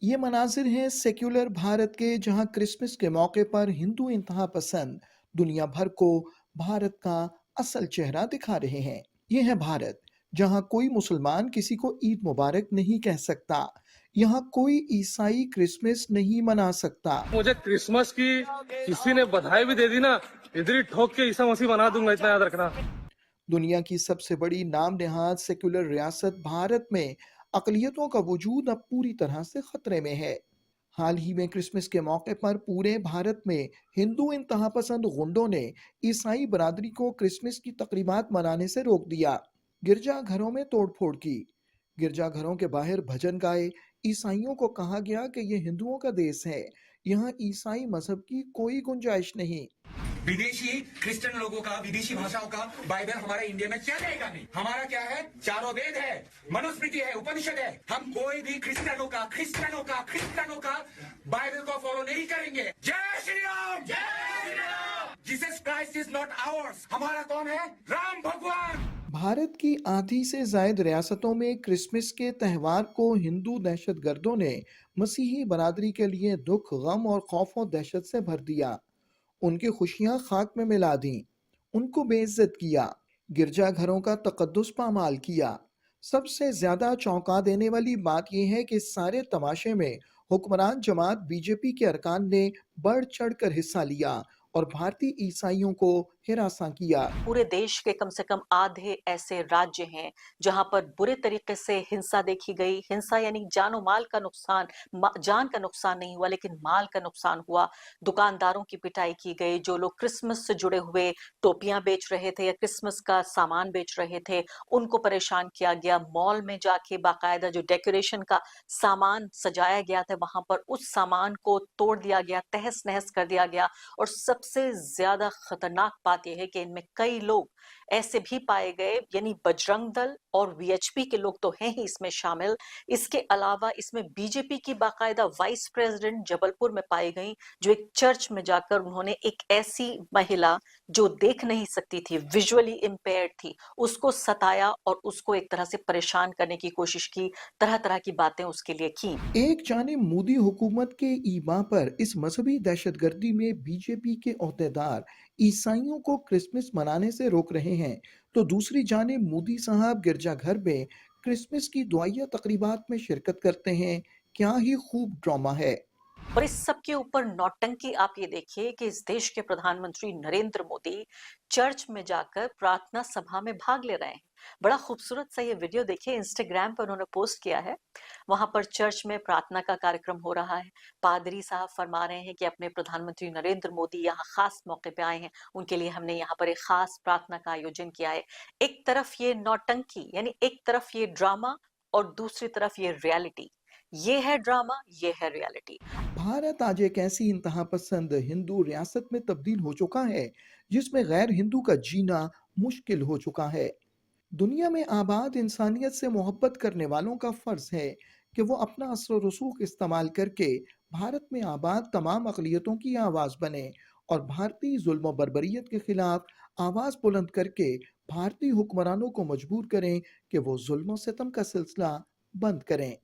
ये मनाजिर हैं सेक्युलर भारत के, जहां क्रिसमस के मौके पर हिंदू इंतहा पसंद दुनिया भर को भारत का असल चेहरा दिखा रहे हैं। ये है भारत, जहां कोई मुसलमान किसी को ईद मुबारक नहीं कह सकता। यहाँ कोई ईसाई क्रिसमस नहीं मना सकता। मुझे क्रिसमस की किसी ने बधाई भी दे दी ना, इधर ही ठोक के ईसा मसीह बना दूंगा, इतना याद रखना। दुनिया की सबसे बड़ी नाम नहाद सेक्युलर रियासत भारत में अकलियतों का वजूद अब पूरी तरह से खतरे में है। हाल ही में क्रिसमस के मौके पर पूरे भारत में हिंदू इंतहा पसंद गुंडों ने ईसाई बरादरी को क्रिसमस की तकरीबात मनाने से रोक दिया। गिरजाघरों में तोड़फोड़ की, गिरजाघरों के बाहर भजन गाए। ईसाइयों को कहा गया कि यह हिंदुओं का देश है, यहाँ ईसाई मजहब की कोई गुंजाइश नहीं। विदेशी क्रिश्चियन लोगों का, विदेशी भाषाओं का बाइबल हमारे इंडिया में चलेगा नहीं। हमारा क्या है? चारों वेद है, मनुस्मृति है, उपनिषद है। हम कोई भी क्रिश्चियनों का बाइबल को फॉलो नहीं करेंगे। जय श्री राम, जय Shri Ram. Jesus Christ is not hours. हमारा कौन है? राम भगवान। भारत की आधी से जायद रियासतों में क्रिसमस के त्यौहार को हिंदू दहशतगर्दों ने मसीही बरादरी के लिए दुख, गम और खौफ और दहशत से भर दिया। उनकी खुशियां खाक में मिला दी, उनको बेइज्जत किया, गिरजाघरों का तकद्दुस पामाल किया। सबसे ज्यादा चौंका देने वाली बात यह है कि इस सारे तमाशे में हुक्मरान जमात बीजेपी के अरकान ने बढ़ चढ़कर हिस्सा लिया और भारतीय ईसाइयों को हिरासा किया। पूरे देश के कम से कम आधे ऐसे राज्य हैं जहां पर बुरे तरीके से हिंसा देखी गई। हिंसा यानी जानो माल का नुकसान, जान का नुकसान नहीं हुआ लेकिन माल का नुकसान हुआ। दुकानदारों की पिटाई की गई, जो लोग क्रिसमस से जुड़े हुए टोपियां बेच रहे थे या क्रिसमस का सामान बेच रहे थे, उनको परेशान किया गया। मॉल में जाके बाकायदा जो डेकोरेशन का सामान सजाया गया था, वहां पर उस सामान को तोड़ दिया गया, तहस नहस कर दिया गया। और सबसे ज्यादा खतरनाक बात यह है कि इनमें कई लोग ऐसे भी पाए गए, यानी बजरंग दल और वीएचपी के लोग तो हैं ही इसमें शामिल। इसके अलावा इसमें बीजेपी की बाकायदा वाइस प्रेसिडेंट जबलपुर में पाई गई, जो एक चर्च में जाकर उन्होंने एक ऐसी महिला जो देख नहीं सकती थी, विजुअली इम्पेयर्ड थी, उसको सताया और उसको एक तरह से परेशान करने की कोशिश की, तरह तरह की बातें उसके लिए की। एक जानिब मोदी हुकूमत के ईबा पर इस मजहबी दहशतगर्दी में बीजेपी के ओहदेदार ईसाइयों को क्रिसमस मनाने से रोक रहे हैं, तो दूसरी जानिब मोदी साहब गिरजाघर में क्रिसमस की दुआया तकरीबात में शिरकत करते हैं। क्या ही खूब ड्रामा है। और इस सब के ऊपर नौटंकी आप ये देखिए कि इस देश के प्रधानमंत्री नरेंद्र मोदी चर्च में जाकर प्रार्थना सभा में भाग ले रहे हैं। बड़ा खूबसूरत सा ये वीडियो देखिए, इंस्टाग्राम पर उन्होंने पोस्ट किया है। वहां पर चर्च में प्रार्थना का कार्यक्रम हो रहा है। पादरी साहब फरमा रहे हैं कि अपने प्रधानमंत्री नरेंद्र मोदी यहाँ खास मौके पे आए हैं, उनके लिए हमने यहाँ पर एक खास प्रार्थना का आयोजन किया है। एक तरफ ये नौटंकी यानी एक तरफ ये ड्रामा और दूसरी तरफ ये रियलिटी। ये है ड्रामा, ये है रियलिटी। भारत आज एक ऐसी इंतहा पसंद हिंदू रियासत में तब्दील हो चुका है जिसमें गैर हिंदू का जीना मुश्किल हो चुका है। दुनिया में आबाद इंसानियत से मोहब्बत करने वालों का फर्ज है कि वो अपना असर रसूख इस्तेमाल करके भारत में आबाद तमाम अकलियतों की आवाज़ बने और भारतीय जुल्म बर्बरियत के खिलाफ आवाज़ बुलंद करके भारतीय हुक्मरानों को मजबूर करें कि वो जुल्म सितम का सिलसिला बंद करें।